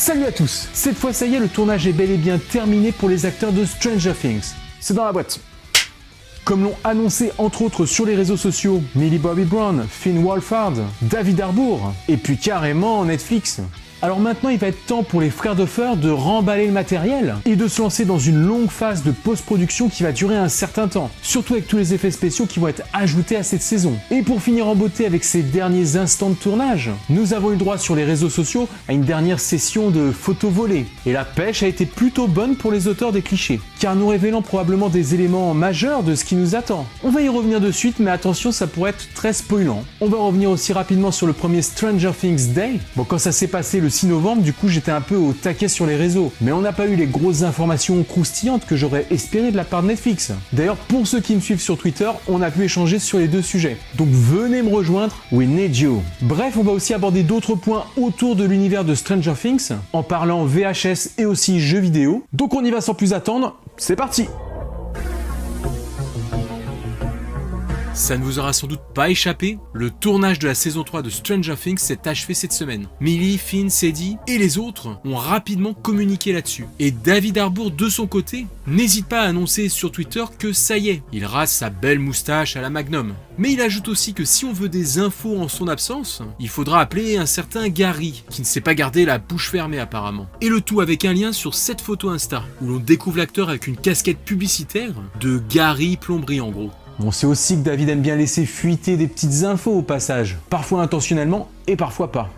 Salut à tous. Cette fois ça y est, le tournage est bel et bien terminé pour les acteurs de Stranger Things. C'est dans la boîte. Comme l'ont annoncé entre autres sur les réseaux sociaux Millie Bobby Brown, Finn Wolfhard, David Harbour et puis carrément Netflix. Alors maintenant il va être temps pour les frères Duffer de remballer le matériel et de se lancer dans une longue phase de post-production qui va durer un certain temps, surtout avec tous les effets spéciaux qui vont être ajoutés à cette saison. Et pour finir en beauté avec ces derniers instants de tournage, nous avons eu droit sur les réseaux sociaux à une dernière session de photos volées. Et la pêche a été plutôt bonne pour les auteurs des clichés, car nous révélant probablement des éléments majeurs de ce qui nous attend. On va y revenir de suite, mais attention, ça pourrait être très spoilant. On va revenir aussi rapidement sur le premier Stranger Things Day. Bon, quand ça s'est passé le 6 novembre, du coup j'étais un peu au taquet sur les réseaux, mais on n'a pas eu les grosses informations croustillantes que j'aurais espéré de la part de Netflix. D'ailleurs, pour ceux qui me suivent sur Twitter, on a pu échanger sur les deux sujets. Donc venez me rejoindre, we need you. Bref, on va aussi aborder d'autres points autour de l'univers de Stranger Things, en parlant VHS et aussi jeux vidéo. Donc on y va sans plus attendre, c'est parti! Ça ne vous aura sans doute pas échappé, le tournage de la saison 3 de Stranger Things s'est achevé cette semaine. Millie, Finn, Sadie et les autres ont rapidement communiqué là-dessus. Et David Harbour, de son côté, n'hésite pas à annoncer sur Twitter que ça y est, il rase sa belle moustache à la Magnum. Mais il ajoute aussi que si on veut des infos en son absence, il faudra appeler un certain Gary, qui ne sait pas garder la bouche fermée apparemment. Et le tout avec un lien sur cette photo Insta, où l'on découvre l'acteur avec une casquette publicitaire de Gary Plomberie en gros. On sait aussi que David aime bien laisser fuiter des petites infos au passage, parfois intentionnellement et parfois pas.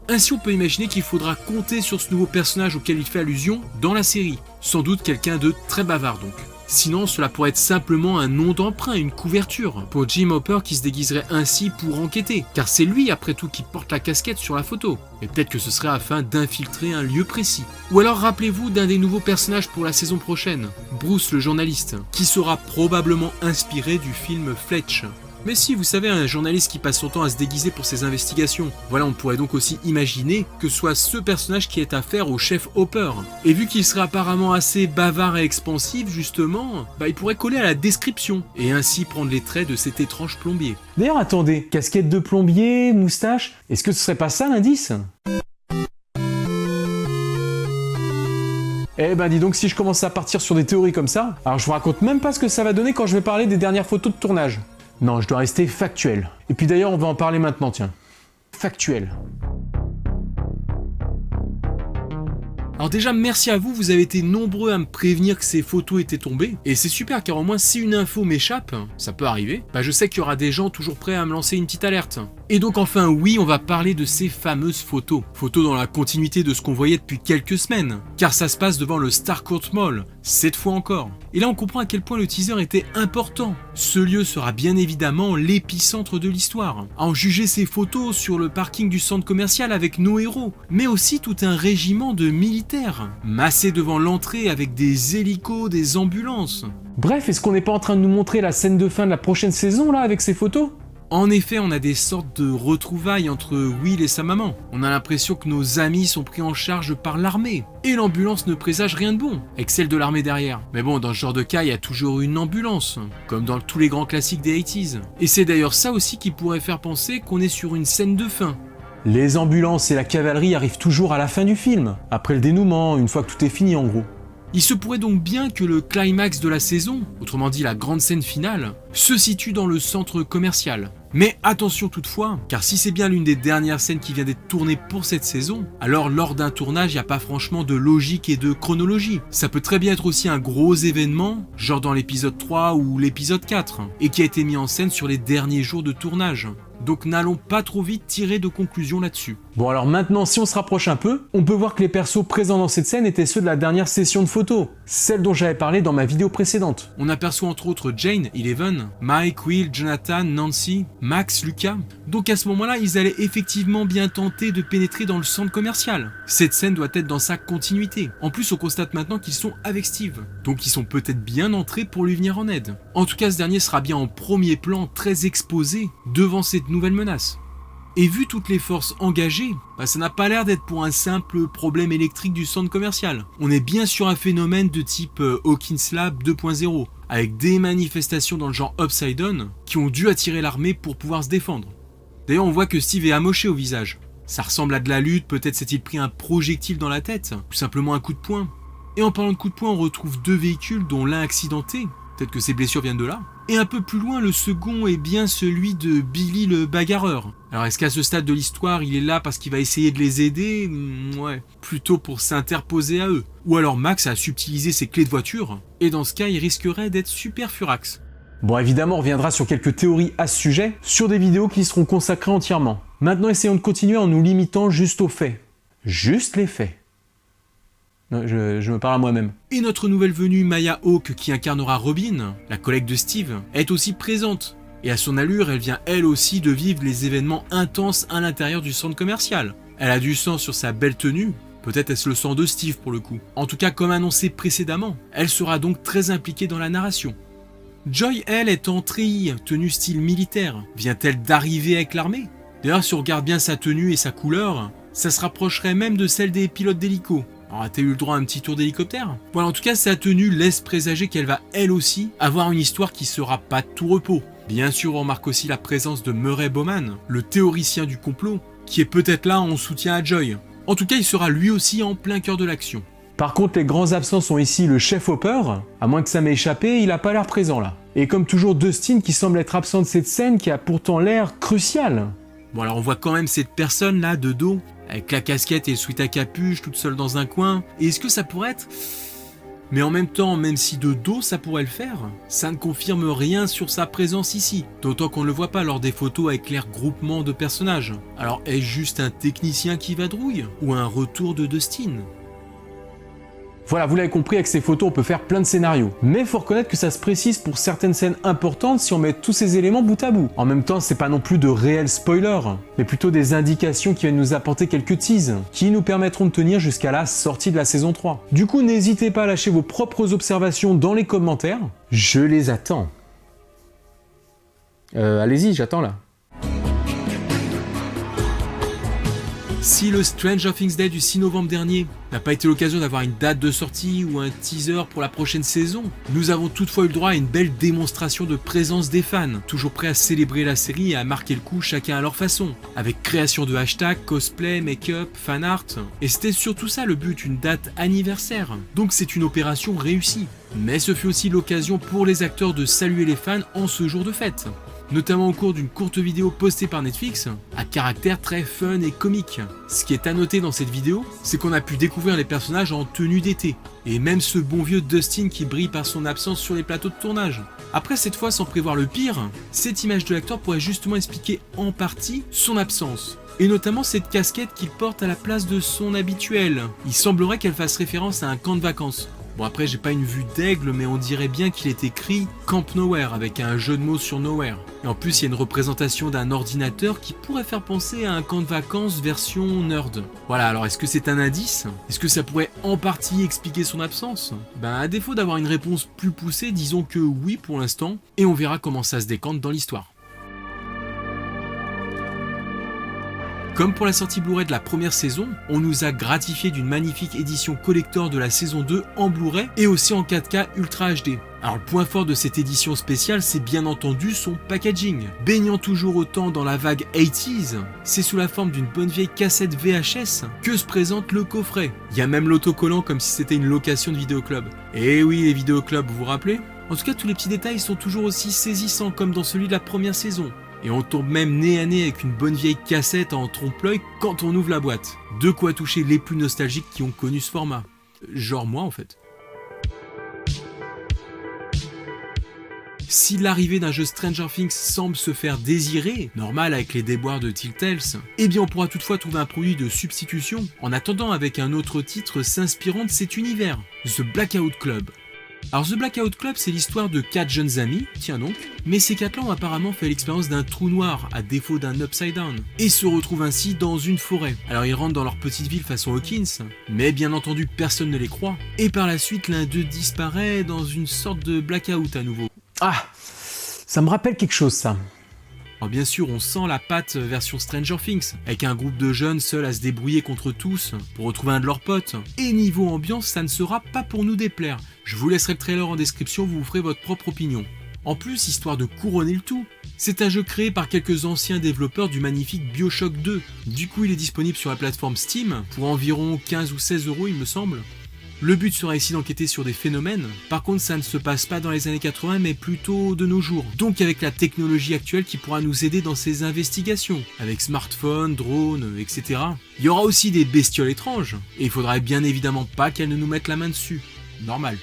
Ainsi on peut imaginer qu'il faudra compter sur ce nouveau personnage auquel il fait allusion dans la série, sans doute quelqu'un de très bavard donc. Sinon cela pourrait être simplement un nom d'emprunt, une couverture, pour Jim Hopper qui se déguiserait ainsi pour enquêter, car c'est lui après tout qui porte la casquette sur la photo, et peut-être que ce serait afin d'infiltrer un lieu précis. Ou alors rappelez-vous d'un des nouveaux personnages pour la saison prochaine, Bruce le journaliste, qui sera probablement inspiré du film Fletch. Mais si, vous savez, un journaliste qui passe son temps à se déguiser pour ses investigations. Voilà, on pourrait donc aussi imaginer que ce soit ce personnage qui ait affaire au chef Hopper. Et vu qu'il serait apparemment assez bavard et expansif, justement, il pourrait coller à la description, et ainsi prendre les traits de cet étrange plombier. D'ailleurs, attendez, casquette de plombier, moustache, est-ce que ce serait pas ça l'indice ? Eh ben dis donc, si je commence à partir sur des théories comme ça, alors je vous raconte même pas ce que ça va donner quand je vais parler des dernières photos de tournage. Non, je dois rester factuel. Et puis d'ailleurs, on va en parler maintenant, tiens. Factuel. Alors déjà, merci à vous, vous avez été nombreux à me prévenir que ces photos étaient tombées. Et c'est super, car au moins si une info m'échappe, ça peut arriver, je sais qu'il y aura des gens toujours prêts à me lancer une petite alerte. Et donc enfin oui, on va parler de ces fameuses photos. Photos dans la continuité de ce qu'on voyait depuis quelques semaines. Car ça se passe devant le Starcourt Mall, cette fois encore. Et là on comprend à quel point le teaser était important. Ce lieu sera bien évidemment l'épicentre de l'histoire. À en juger ces photos sur le parking du centre commercial avec nos héros, mais aussi tout un régiment de militaires, massés devant l'entrée avec des hélicos, des ambulances. Bref, est-ce qu'on n'est pas en train de nous montrer la scène de fin de la prochaine saison là avec ces photos ? En effet, on a des sortes de retrouvailles entre Will et sa maman. On a l'impression que nos amis sont pris en charge par l'armée. Et l'ambulance ne présage rien de bon, avec celle de l'armée derrière. Mais bon, dans ce genre de cas, il y a toujours une ambulance, comme dans tous les grands classiques des 80s. Et c'est d'ailleurs ça aussi qui pourrait faire penser qu'on est sur une scène de fin. Les ambulances et la cavalerie arrivent toujours à la fin du film, après le dénouement, une fois que tout est fini en gros. Il se pourrait donc bien que le climax de la saison, autrement dit la grande scène finale, se situe dans le centre commercial. Mais attention toutefois, car si c'est bien l'une des dernières scènes qui vient d'être tournée pour cette saison, alors lors d'un tournage, il n'y a pas franchement de logique et de chronologie. Ça peut très bien être aussi un gros événement, genre dans l'épisode 3 ou l'épisode 4, et qui a été mis en scène sur les derniers jours de tournage. Donc n'allons pas trop vite tirer de conclusions là-dessus. Bon alors maintenant, si on se rapproche un peu, on peut voir que les persos présents dans cette scène étaient ceux de la dernière session de photos, celle dont j'avais parlé dans ma vidéo précédente. On aperçoit entre autres Jane, Eleven, Mike, Will, Jonathan, Nancy, Max, Lucas. Donc à ce moment-là, ils allaient effectivement bien tenter de pénétrer dans le centre commercial. Cette scène doit être dans sa continuité. En plus, on constate maintenant qu'ils sont avec Steve. Donc ils sont peut-être bien entrés pour lui venir en aide. En tout cas, ce dernier sera bien en premier plan, très exposé, devant cette nouvelle menace. Et vu toutes les forces engagées, ça n'a pas l'air d'être pour un simple problème électrique du centre commercial. On est bien sur un phénomène de type Hawkins Lab 2.0, avec des manifestations dans le genre Upside Down qui ont dû attirer l'armée pour pouvoir se défendre. D'ailleurs, on voit que Steve est amoché au visage. Ça ressemble à de la lutte, peut-être s'est-il pris un projectile dans la tête, ou simplement un coup de poing. Et en parlant de coup de poing, on retrouve 2 véhicules dont l'un accidenté, peut-être que ses blessures viennent de là. Et un peu plus loin, le second est bien celui de Billy le bagarreur. Alors est-ce qu'à ce stade de l'histoire, il est là parce qu'il va essayer de les aider? Ouais, plutôt pour s'interposer à eux. Ou alors Max a subtilisé ses clés de voiture, et dans ce cas, il risquerait d'être super furax. Bon, évidemment, on reviendra sur quelques théories à ce sujet, sur des vidéos qui y seront consacrées entièrement. Maintenant, essayons de continuer en nous limitant juste aux faits. Juste les faits. Non, je me parle à moi-même. Et notre nouvelle venue Maya Hawke, qui incarnera Robin, la collègue de Steve, est aussi présente. Et à son allure, elle vient elle aussi de vivre les événements intenses à l'intérieur du centre commercial. Elle a du sang sur sa belle tenue, peut-être est-ce le sang de Steve pour le coup. En tout cas, comme annoncé précédemment, elle sera donc très impliquée dans la narration. Joy, elle, est en treillis, tenue style militaire. Vient-elle d'arriver avec l'armée? D'ailleurs, si on regarde bien sa tenue et sa couleur, ça se rapprocherait même de celle des pilotes d'hélico. Alors, as-tu eu le droit à un petit tour d'hélicoptère? Voilà, en tout cas, sa tenue laisse présager qu'elle va, elle aussi, avoir une histoire qui sera pas de tout repos. Bien sûr, on remarque aussi la présence de Murray Bowman, le théoricien du complot, qui est peut-être là en soutien à Joy. En tout cas, il sera lui aussi en plein cœur de l'action. Par contre, les grands absents sont ici le chef Hopper, à moins que ça m'ait échappé, il a pas l'air présent là. Et comme toujours, Dustin qui semble être absent de cette scène qui a pourtant l'air cruciale. Bon, alors on voit quand même cette personne là de dos, avec la casquette et le sweat à capuche, toute seule dans un coin. Et est-ce que ça pourrait être... Mais en même temps, même si de dos ça pourrait le faire, ça ne confirme rien sur sa présence ici. D'autant qu'on ne le voit pas lors des photos avec l'air groupement de personnages. Alors est-ce juste un technicien qui vadrouille? Ou un retour de Dustin? Voilà, vous l'avez compris, avec ces photos on peut faire plein de scénarios. Mais faut reconnaître que ça se précise pour certaines scènes importantes si on met tous ces éléments bout à bout. En même temps, c'est pas non plus de réels spoilers, mais plutôt des indications qui viennent nous apporter quelques teases, qui nous permettront de tenir jusqu'à la sortie de la saison 3. Du coup, n'hésitez pas à lâcher vos propres observations dans les commentaires, je les attends. Allez-y, j'attends là. Si le Stranger Things Day du 6 novembre dernier n'a pas été l'occasion d'avoir une date de sortie ou un teaser pour la prochaine saison, nous avons toutefois eu le droit à une belle démonstration de présence des fans, toujours prêts à célébrer la série et à marquer le coup chacun à leur façon, avec création de hashtags, cosplay, make-up, fanart, et c'était surtout ça le but, une date anniversaire. Donc c'est une opération réussie. Mais ce fut aussi l'occasion pour les acteurs de saluer les fans en ce jour de fête, notamment au cours d'une courte vidéo postée par Netflix, à caractère très fun et comique. Ce qui est à noter dans cette vidéo, c'est qu'on a pu découvrir les personnages en tenue d'été, et même ce bon vieux Dustin qui brille par son absence sur les plateaux de tournage. Après, cette fois sans prévoir le pire, cette image de l'acteur pourrait justement expliquer en partie son absence, et notamment cette casquette qu'il porte à la place de son habituel. Il semblerait qu'elle fasse référence à un camp de vacances. Bon, après, j'ai pas une vue d'aigle, mais on dirait bien qu'il est écrit Camp Nowhere avec un jeu de mots sur Nowhere. Et en plus, il y a une représentation d'un ordinateur qui pourrait faire penser à un camp de vacances version nerd. Voilà, alors est-ce que c'est un indice? Est-ce que ça pourrait en partie expliquer son absence? Ben, à défaut d'avoir une réponse plus poussée, disons que oui pour l'instant, et on verra comment ça se décante dans l'histoire. Comme pour la sortie Blu-ray de la première saison, on nous a gratifié d'une magnifique édition collector de la saison 2 en Blu-ray et aussi en 4K Ultra HD. Alors le point fort de cette édition spéciale, c'est bien entendu son packaging. Baignant toujours autant dans la vague 80s, c'est sous la forme d'une bonne vieille cassette VHS que se présente le coffret. Il y a même l'autocollant comme si c'était une location de vidéoclub. Et oui, les vidéoclubs, vous vous rappelez? En tout cas, tous les petits détails sont toujours aussi saisissants comme dans celui de la première saison. Et on tombe même nez à nez avec une bonne vieille cassette en trompe-l'œil quand on ouvre la boîte. De quoi toucher les plus nostalgiques qui ont connu ce format. Genre moi en fait. Si l'arrivée d'un jeu Stranger Things semble se faire désirer, normal avec les déboires de Telltale, eh bien on pourra toutefois trouver un produit de substitution en attendant avec un autre titre s'inspirant de cet univers, The Blackout Club. Alors The Blackout Club, c'est l'histoire de 4 jeunes amis, tiens donc, mais ces 4-là ont apparemment fait l'expérience d'un trou noir, à défaut d'un upside down, et se retrouvent ainsi dans une forêt. Alors ils rentrent dans leur petite ville façon Hawkins, mais bien entendu personne ne les croit, et par la suite l'un d'eux disparaît dans une sorte de blackout à nouveau. Ah, ça me rappelle quelque chose ça. Alors bien sûr, on sent la patte version Stranger Things, avec un groupe de jeunes seuls à se débrouiller contre tous pour retrouver un de leurs potes. Et niveau ambiance, ça ne sera pas pour nous déplaire. Je vous laisserai le trailer en description, vous vous ferez votre propre opinion. En plus, histoire de couronner le tout, c'est un jeu créé par quelques anciens développeurs du magnifique BioShock 2. Du coup, il est disponible sur la plateforme Steam pour environ 15 ou 16 € il me semble. Le but sera ici d'enquêter sur des phénomènes, par contre ça ne se passe pas dans les années 80 mais plutôt de nos jours, donc avec la technologie actuelle qui pourra nous aider dans ces investigations, avec smartphones, drones, etc. Il y aura aussi des bestioles étranges, et il faudrait bien évidemment pas qu'elles ne nous mettent la main dessus, normal.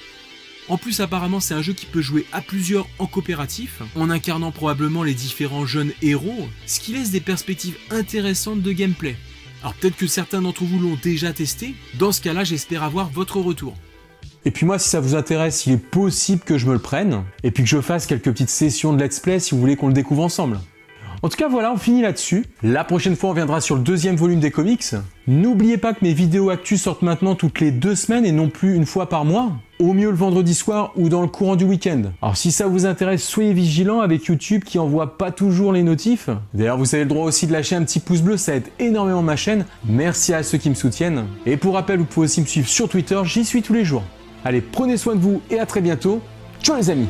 En plus apparemment c'est un jeu qui peut jouer à plusieurs en coopératif, en incarnant probablement les différents jeunes héros, ce qui laisse des perspectives intéressantes de gameplay. Alors peut-être que certains d'entre vous l'ont déjà testé, dans ce cas-là j'espère avoir votre retour. Et puis moi, si ça vous intéresse, il est possible que je me le prenne, et puis que je fasse quelques petites sessions de let's play si vous voulez qu'on le découvre ensemble. En tout cas voilà, on finit là-dessus. La prochaine fois on viendra sur le 2e volume des comics. N'oubliez pas que mes vidéos actus sortent maintenant toutes les 2 semaines et non plus une fois par mois. Au mieux le vendredi soir ou dans le courant du week-end. Alors si ça vous intéresse, soyez vigilants avec YouTube qui envoie pas toujours les notifs. D'ailleurs vous avez le droit aussi de lâcher un petit pouce bleu, ça aide énormément ma chaîne. Merci à ceux qui me soutiennent. Et pour rappel, vous pouvez aussi me suivre sur Twitter, j'y suis tous les jours. Allez, prenez soin de vous et à très bientôt. Ciao les amis!